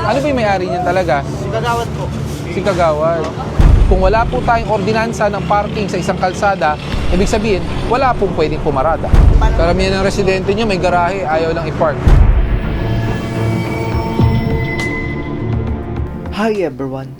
Ano ba yung may-ari niyan talaga? Si Kagawad po. Si Kagawad. Kung wala po tayong ordinansa ng parking sa isang kalsada, ibig sabihin, wala pong pwedeng pumarada. Karamihan ng residente nyo may garahe, ayaw lang i-park. Hi everyone!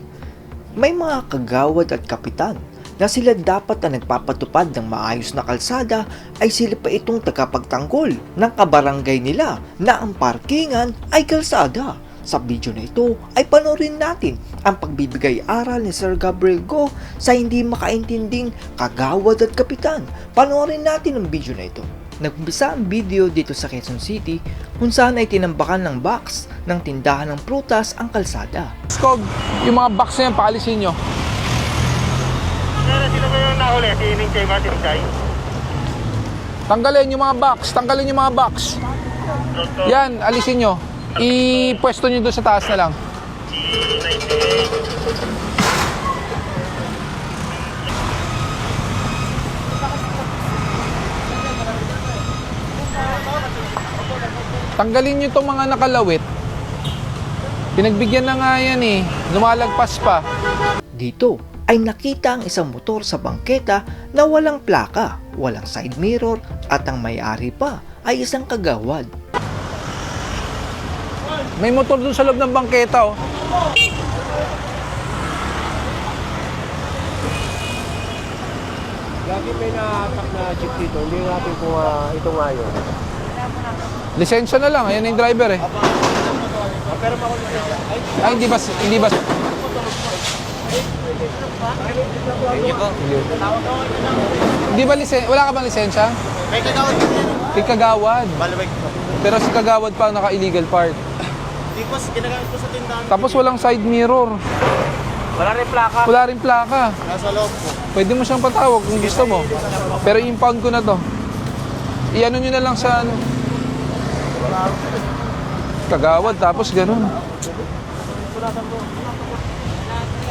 May mga kagawad at kapitan na sila dapat na nagpapatupad ng maayos na kalsada ay sila pa itong tagapagtanggol ng kabarangay nila na ang parkingan ay kalsada. Sa video na ito ay panoorin natin ang pagbibigay aral ni Sir Gabriel Go sa hindi makaintinding kagawad at kapitan. Panoorin natin ang video na ito. Nag-umpisa ang video dito sa Quezon City kung saan ay tinambakan ng box ng tindahan ng prutas ang kalsada. Skog, yung mga box na yan, paalisin nyo. Sir, sino ba yung nahuli? Si Ningchay ba? Si Ningchay? Tanggalin yung mga box, tanggalin yung mga box. Yan, alisin nyo. I-pwesto nyo doon sa taas na lang. Tanggalin nyo itong mga nakalawit. Pinagbigyan na nga yan eh. Lumalagpas pa. Dito ay nakita ang isang motor sa bangketa na walang plaka, walang side mirror at ang may-ari pa ay isang kagawad. May motor doon sa loob ng bangketa oh. Lagi may na-attack na jeep dito. Hindi natin kung ito nga yun. Lisensya na lang, ayan yung driver eh. Pero ako lisensya. Ay, hindi ba? Hindi ba lisensya? Wala ka bang lisensya? May Kagawad din yan. Kay Kagawad. Balawag po. Pero si Kagawad pa ang naka-illegal part. Hindi po, ginagamit po sa tindahan. Tapos walang side mirror. Wala rin plaka. Wala rin plaka. Nasa loob po. Pwede mo siyang patawag kung gusto mo. Pero i-impound ko na to. I-ano nyo na lang sa ano. Kagawad, tapos ganun.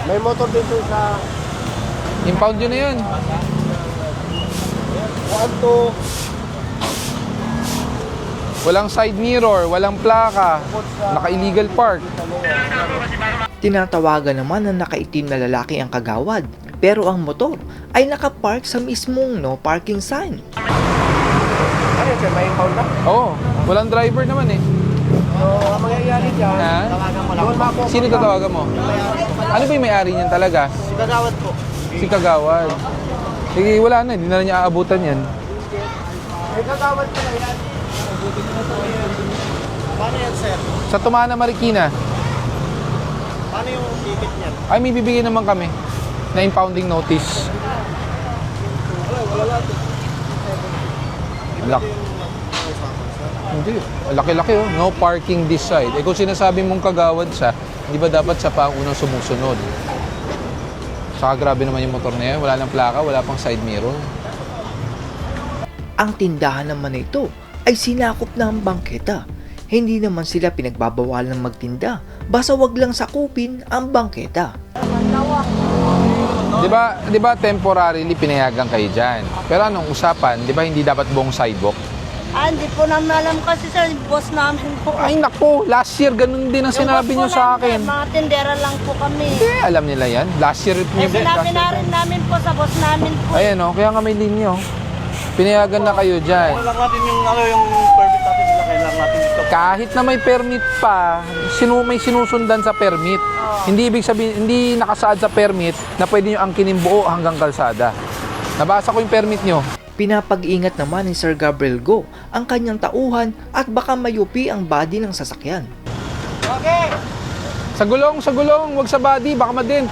May motor dito sa Impound nyo na yan. 1, 2. Walang side mirror, walang plaka. Naka-illegal park. Tinatawagan naman ng nakaitim na lalaki ang kagawad, pero ang motor ay nakapark sa mismong no parking sign. Ano yun, sir? May impound na? Oo, walang driver naman eh. So, ang mangyayari dyan, Ha? tawagan mo lang. Sino tatawagan mo? Ano ba yung may-ari niyan talaga? Si Kagawad po. Si Kagawad. Sige, wala na, hindi na niya aabutan yan. May Kagawad pala yan. Paano yan, sir? Sa Tumana, Marikina, Paano yung ticket niyan? ay may bibigyan naman kami na impounding notice. Hindi. Laki-laki oh. No parking this side. Eh kung sinasabi mong kagawad siya, di ba dapat siya pa ang unang sumusunod? Saka grabe naman yung motor na yan. Wala ng plaka, wala pang side mirror. Ang tindahan naman na ito ay sinakop na ang bangketa. Hindi naman sila pinagbabawalan magtinda, basta wag lang sakupin ang bangketa. Di ba temporarily pinayagan kayo dyan? Pero anong usapan? Di ba hindi dapat buong sidewalk? Hindi po namin alam kasi sa boss namin po. Ay nako, last year ganun din ang sinabi nyo sa akin. Mga tindera lang po kami. Alam nila yan. Last year Eh, sinabi na rin namin po sa boss namin po. Ayan o, kaya nga may linya o. Pinayagan na kayo dyan. Kailangan natin yung permit natin nila. Kailangan natin ito. Kahit na may permit pa, may sinusundan sa permit. Hindi ibig sabihin, hindi nakasaad sa permit na pwede nyo angkinin buo hanggang kalsada. Nabasa ko yung permit nyo. Pinapag-ingat naman ni Sir Gabriel Go ang kanyang tauhan at baka mayupi ang body ng sasakyan. Okay! Sa gulong, wag sa body, baka madent.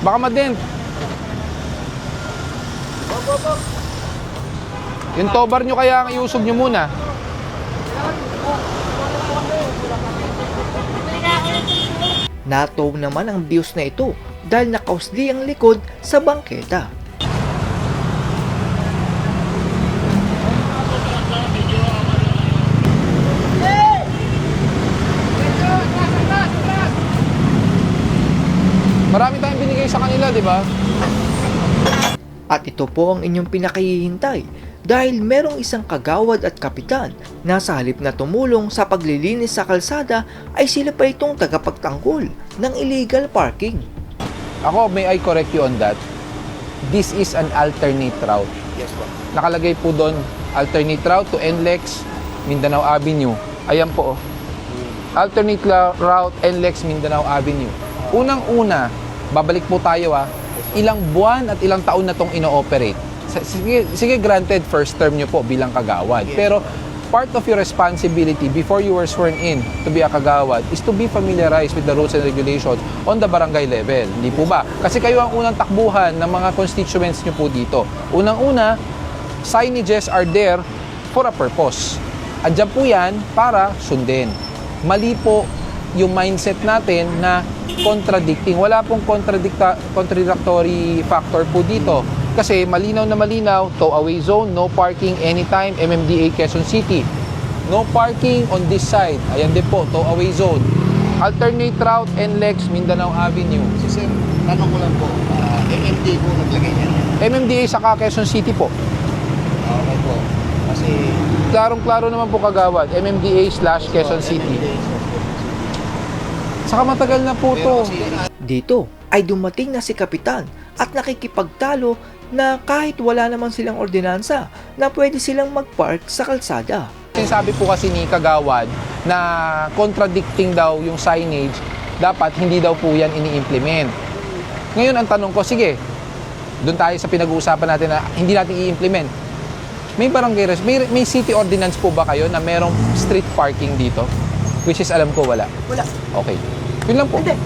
Baka madent. Yung tobar nyo kaya iusog nyo muna. Natow naman ang bios na ito dahil nakausli ang likod sa bangketa. Marami tayong binigay sa kanila, di ba? At ito po ang inyong pinakahihintay. dahil merong isang kagawad at kapitan na sa halip na tumulong sa paglilinis sa kalsada ay sila pa itong tagapagtanggol ng illegal parking. Ako, may I correct you on that? This is an alternate route. Yes po. Nakalagay po doon, alternate route to NLEX, Mindanao Avenue. Ayan po, oh. Alternate route, NLEX, Mindanao Avenue. Unang-una, babalik po tayo ilang buwan at ilang taon na itong ino-operate. Sige, granted, first term nyo po bilang kagawad. Pero part of your responsibility before you were sworn in to be a kagawad is to be familiarized with the rules and regulations on the barangay level. Hindi po ba? Kasi kayo ang unang takbuhan ng mga constituents nyo po dito. Unang-una, signages are there for a purpose. Andiyan po yan para sundin. Mali po yung mindset natin na contradicting. Wala pong contradictory factor po dito. Kasi malinaw na malinaw, tow away zone, no parking anytime, MMDA Quezon City. No parking on this side. Ayan din po, tow away zone. Alternate route, NLEX, Mindanao Avenue. Si sir, tanong ko lang po, MMD po naglagay niyan. MMDA saka Quezon City po. Okay po. Kasi Klarong-klaro naman po kagawad, MMDA / Quezon City. Saka matagal na po to. Dito ay dumating na si kapitan at nakikipagtalo na kahit wala naman silang ordinansa na pwede silang mag-park sa kalsada. Sinasabi po kasi ni kagawad na contradicting daw yung signage, dapat hindi daw po yan ini-implement. Ngayon ang tanong ko, sige, doon tayo sa pinag-uusapan natin na hindi natin i-implement. May barangay, may city ordinance po ba kayo na merong street parking dito? Which is alam ko wala. Wala. Okay. Yun lang po. Hindi.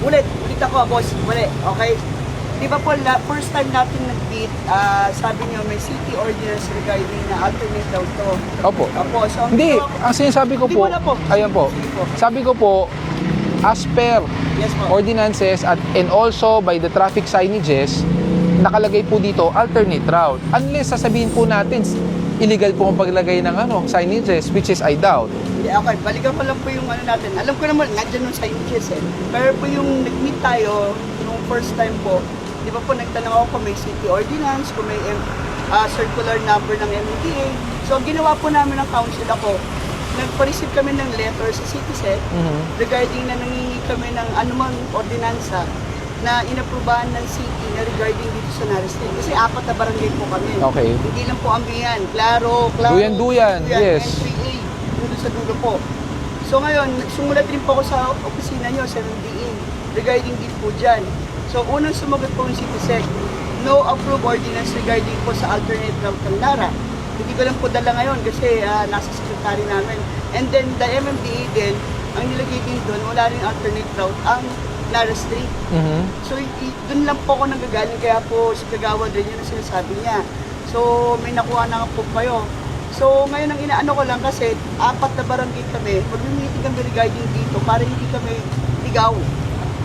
Ulit ako, boss. Muli. Okay? Di ba po, first time natin nag-meet, sabi niyo may city ordinance regarding na alternate daw to. Opo. Opo. So, Hindi, ang sinasabi ko Hindi po, mo na po. ayan po, Sige po. sabi ko po, as per Yes po. ordinances and also by the traffic signages, nakalagay po dito alternate route. Unless sasabihin po natin, illegal po ang paglagay ng signages, which is I doubt. Hindi, okay. Balikan ko lang po yung ano natin. Alam ko naman, nandiyan yung signages eh. Pero po yung nag-meet tayo, nung first time po, di ba po nagtanong ako kung may city ordinance, kung may circular number ng MMDA. So, ang ginawa po namin ng council ako, nagpa-receive kami ng letter sa citizen regarding na nangingi kami ng anumang ordinansa na inaprubahan ng city na regarding dito sa Naristan. Kasi 4 na barangay po kami. Okay. Hindi lang po Ambian, Claro, Duyan, yes. N3A, dulo sa dulo po. So ngayon, sumulat rin po ako sa opisina nyo, sa MDA, regarding din po dyan. So unang sumagot po yung CitySec, no approved ordinance regarding po sa alternate route ng Nara. Hindi ko lang po dala ngayon kasi nasa secretary namin. And then the MMDA din, ang nilagay din doon, wala rin alternate route ang Nara Street. So, doon lang po ako nagagaling, kaya po si Kagawad rin yun ang sinasabi niya. So, may nakuha na nga po kayo. So, ngayon ang inaano ko lang kasi 4 na barangay kami, mag-meeting kami regarding dito para hindi kami ligaw.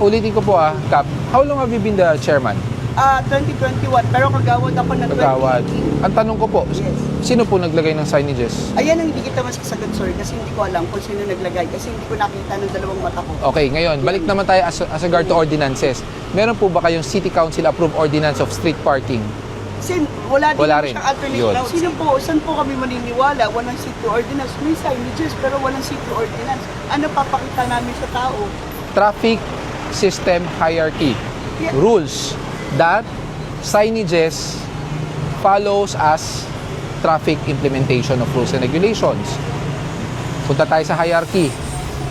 Ulitin ko po Kap, how long have you been the chairman? 2021, pero Kagawad ako ng 2018. Kagawad. Ang tanong ko po, Yes. sino po naglagay ng signages? Ayan ang hindi kita masasagot, sir, kasi hindi ko alam kung sino naglagay, kasi hindi ko nakita ng dalawang mata ko. Okay, ngayon, balik naman tayo as regard to ordinances. Meron po ba kayong City Council approved ordinance of street parking? Kasi wala din Wala naman rin. siyang alternate Yun. route. Saan po kami maniniwala? Walang city ordinance. May signages, pero walang city ordinance. Ano papakita namin sa tao? Traffic system hierarchy. Yeah. Rules that signages follows as traffic implementation of rules and regulations. Punta tayo sa hierarchy.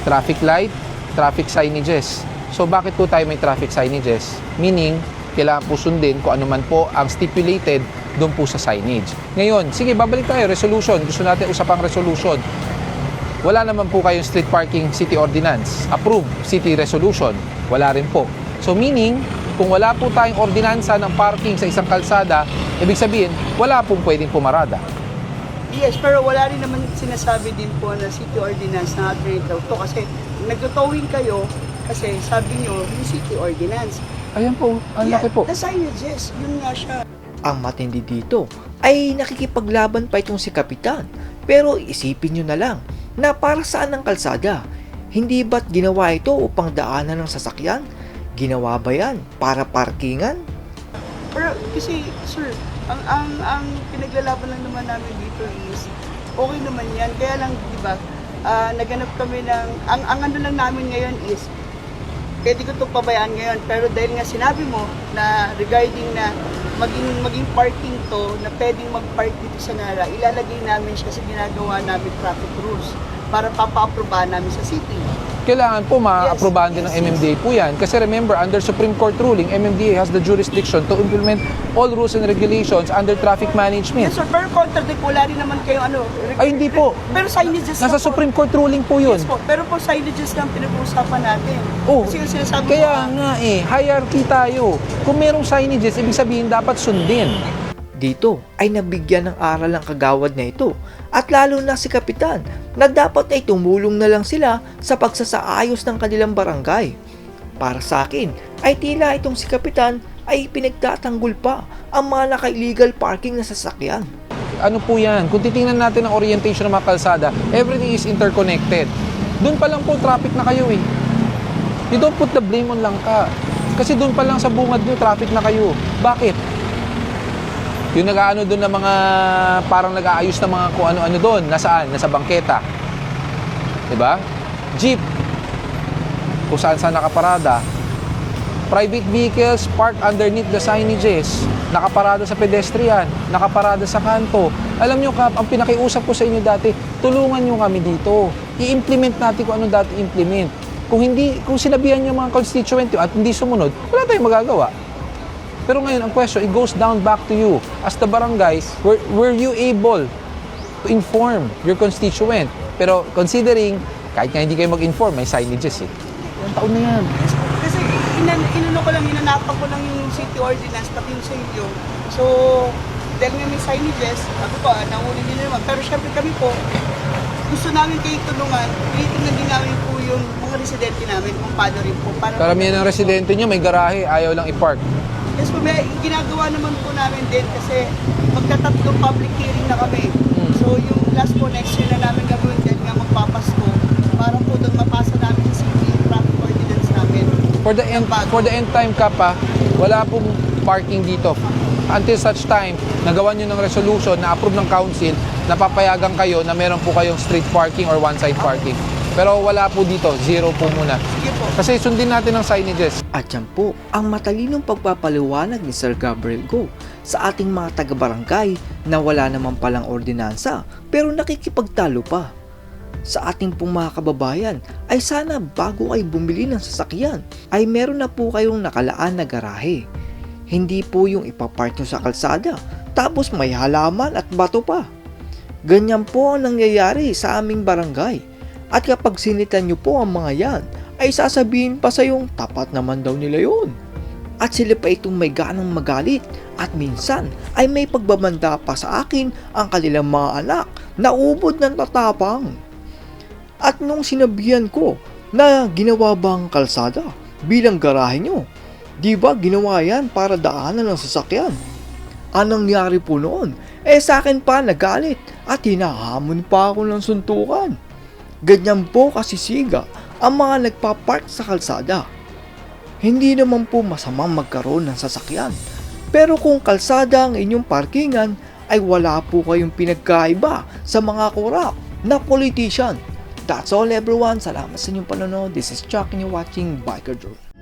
Traffic light, traffic signages. So bakit po tayo may traffic signages? Meaning, kailangan po sundin kung ano man po ang stipulated doon po sa signage. Ngayon, sige, babalik tayo. Resolution. Gusto natin usapang resolution. Wala naman po kayong street parking city ordinance. Approved city resolution. Wala rin po. So meaning, kung wala po tayong ordinansa ng parking sa isang kalsada, ibig sabihin, wala pong pwedeng pumarada. Yes, pero wala rin naman sinasabi din po na city ordinance na alternate route to kasi nagtotowing kayo kasi sabi nyo yung city ordinance. Ayan po, ang laki po. The signages, yun nga siya. Ang matindi dito ay nakikipaglaban pa itong si kapitan. Pero isipin nyo na lang na para saan ang kalsada? Hindi ba't ginawa ito upang daanan ng sasakyan? Ginawa ba yan para parkingan? Pero kasi, sir, Ang pinaglalaban lang naman namin dito is okay naman yan. Kaya lang, di ba, naganap kami ng, ang ano lang namin ngayon is, pwede ko itong pabayaan ngayon, pero dahil nga sinabi mo na regarding na maging parking to, na pwedeng mag-park dito sa Nara, ilalagay namin siya sa ginagawa namin traffic rules para papa-aprobahan namin sa city. Kailangan po ma-aprobahan din ng MMDA po yan. Kasi remember, under Supreme Court ruling, MMDA has the jurisdiction to implement all rules and regulations under traffic management. Yes sir, pero contradict, wala rin naman kayo ano. Ay, hindi po. Pero signages Nasa lang po. Supreme Court ruling po yun. Yes po, pero po signages lang pinag-uusapan natin. Oh, Kasi yung sinasabi kaya mo, nga hierarchy tayo. Kung merong signages, ibig sabihin dapat sundin. Dito ay nabigyan ng aral ang kagawad na ito at lalo na si Kapitan na dapat ay tumulong na lang sila sa pagsasaayos ng kanilang barangay. Para sa akin ay tila itong si Kapitan ay pinagtatanggol pa ang mga naka-illegal parking na sasakyan. Ano po yan? Kung titingnan natin ang orientation ng mga kalsada, everything is interconnected. Doon pa lang po traffic na kayo eh. You don't put the blame on Langka. Kasi doon pa lang sa bungad nyo, traffic na kayo. Bakit? Yung nag-aano doon na mga, parang nag-aayos na mga kung ano-ano doon. Nasaan? Nasa bangketa. Diba? Jeep. Kung saan-saan nakaparada. Private vehicles parked underneath the signages. Nakaparada sa pedestrian. Nakaparada sa kanto. Alam nyo, Kap, ang pinakiusap ko sa inyo dati, tulungan nyo kami dito. I-implement natin kung ano dati implement. Kung sinabihan nyo mga constituent at hindi sumunod, wala tayong magagawa. Pero ngayon, ang question, it goes down back to you. As the barangays, were you able to inform your constituent? Pero considering, kahit nga hindi kayo mag-inform, may signages eh. Ilang taon na yan. kasi inano ko lang, hinanapan ko lang yung city ordinance, pati yung sa inyo. So, dahil nga may signages, ako po, nahuli nila naman. Pero syempre kami po, gusto namin kayong tulungan, tinitingnan din namin po yung mga residente namin, kung paano rin po. Para Karamihan ng residente nyo, may garahe, ayaw lang i-park. yes po, may ginagawa naman po namin din kasi magtatatlong public hearing na kami. So yung last po next year na namin gagawin dahil nga magpapasko para po doon mapasa namin sa city yung traffic ordinance namin. For the end time, Kapa, wala pong parking dito. Until such time, nagawa nyo ng resolution na approve ng council, napapayagan kayo na meron po kayong street parking or one-side parking. Pero wala po dito, zero po muna. Sige po. Kasi sundin natin ang signages. At yan po ang matalinong pagpapaliwanag ni Sir Gabriel Go sa ating mga taga-barangay na wala naman palang ordinansa pero nakikipagtalo pa. Sa ating pong mga kababayan ay sana bago kayo bumili ng sasakyan ay meron na po kayong nakalaan na garahe. Hindi po yung ipapark nyo sa kalsada tapos may halaman at bato pa. Ganyan po ang nangyayari sa aming barangay. At kapag sinitan nyo po ang mga yan, ay sasabihin pa sayong tapat naman daw nila yun. At sila pa itong may ganang magalit at minsan ay may pagbabanda pa sa akin ang kanilang mga anak na ubod ng tatapang. At nung sinabihan ko na ginawa bang kalsada bilang garahe nyo, di ba ginawa yan para daanan ng sasakyan? Anong nangyari po noon? Sa akin pa nagalit at hinahamon pa ako ng suntukan. Ganyan po kasisiga ang mga nagpapark sa kalsada. Hindi naman po masamang magkaroon ng sasakyan. Pero kung kalsada ang inyong parkingan, ay wala po kayong pinagkaiba sa mga korap na politician. That's all everyone. Salamat sa inyong panonood. This is Chuck and you're watching Biker Drone.